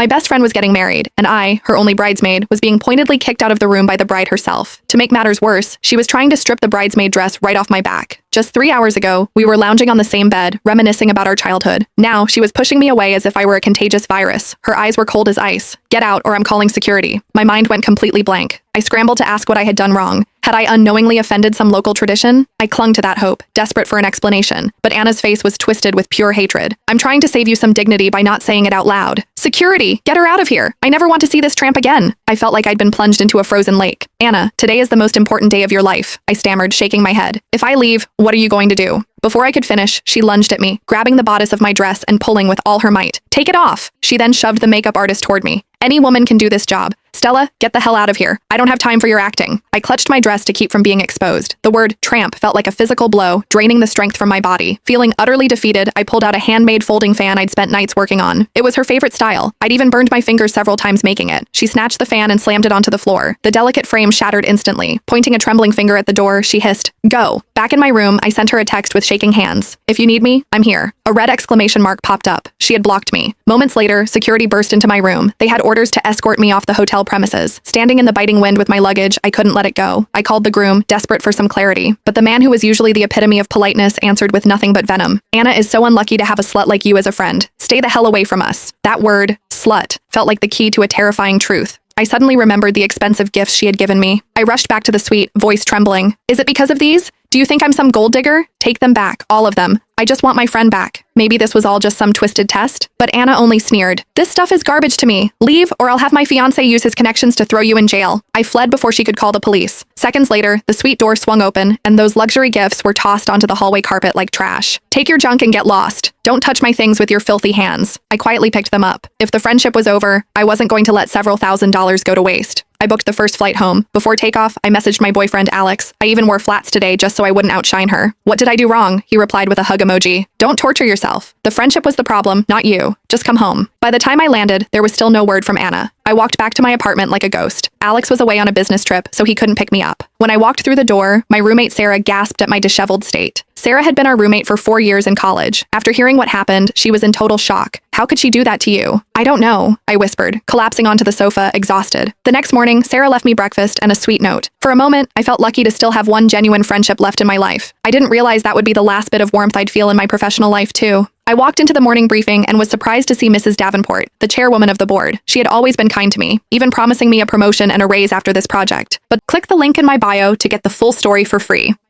My best friend was getting married, and I, her only bridesmaid, was being pointedly kicked out of the room by the bride herself. To make matters worse, she was trying to strip the bridesmaid dress right off my back. Just 3 hours ago, we were lounging on the same bed, reminiscing about our childhood. Now, she was pushing me away as if I were a contagious virus. Her eyes were cold as ice. Get out, or I'm calling security. My mind went completely blank. I scrambled to ask what I had done wrong. Had I unknowingly offended some local tradition? I clung to that hope, desperate for an explanation, but Anna's face was twisted with pure hatred. I'm trying to save you some dignity by not saying it out loud. Security! Get her out of here! I never want to see this tramp again! I felt like I'd been plunged into a frozen lake. Anna, today is the most important day of your life, I stammered, shaking my head. If I leave, what are you going to do? Before I could finish, she lunged at me, grabbing the bodice of my dress and pulling with all her might. Take it off! She then shoved the makeup artist toward me. Any woman can do this job. Stella, get the hell out of here. I don't have time for your acting. I clutched my dress to keep from being exposed. The word tramp felt like a physical blow, draining the strength from my body. Feeling utterly defeated, I pulled out a handmade folding fan I'd spent nights working on. It was her favorite style. I'd even burned my fingers several times making it. She snatched the fan and slammed it onto the floor. The delicate frame shattered instantly. Pointing a trembling finger at the door, she hissed, "Go." Back in my room, I sent her a text with shaking hands. "If you need me, I'm here." A red exclamation mark popped up. She had blocked me. Moments later, security burst into my room. They had orders to escort me off the hotel premises. Standing in the biting wind with my luggage, I couldn't let it go. I called the groom, desperate for some clarity. But the man who was usually the epitome of politeness answered with nothing but venom. "Anna is so unlucky to have a slut like you as a friend. Stay the hell away from us." That word, slut, felt like the key to a terrifying truth. I suddenly remembered the expensive gifts she had given me. I rushed back to the suite, voice trembling. "Is it because of these? Do you think I'm some gold digger? Take them back, all of them. I just want my friend back." Maybe this was all just some twisted test, but Anna only sneered. "This stuff is garbage to me. Leave, or I'll have my fiancé use his connections to throw you in jail." I fled before she could call the police. Seconds later, the suite door swung open, and those luxury gifts were tossed onto the hallway carpet like trash. "Take your junk and get lost. Don't touch my things with your filthy hands." I quietly picked them up. If the friendship was over, I wasn't going to let several $1,000s go to waste. I booked the first flight home. Before takeoff, I messaged my boyfriend Alex. I even wore flats today just so I wouldn't outshine her. "What did I do wrong?" He replied with a hug emoji. "Don't torture yourself. The friendship was the problem, not you. Just come home." By the time I landed, there was still no word from Anna. I walked back to my apartment like a ghost. Alex was away on a business trip, so he couldn't pick me up. When I walked through the door, my roommate Sarah gasped at my disheveled state. Sarah had been our roommate for 4 years in college. After hearing what happened, she was in total shock. "How could she do that to you?" "I don't know," I whispered, collapsing onto the sofa, exhausted. The next morning, Sarah left me breakfast and a sweet note. For a moment, I felt lucky to still have one genuine friendship left in my life. I didn't realize that would be the last bit of warmth I'd feel in my professional life, too. I walked into the morning briefing and was surprised to see Mrs. Davenport, the chairwoman of the board. She had always been kind to me, even promising me a promotion and a raise after this project. But click the link in my bio to get the full story for free.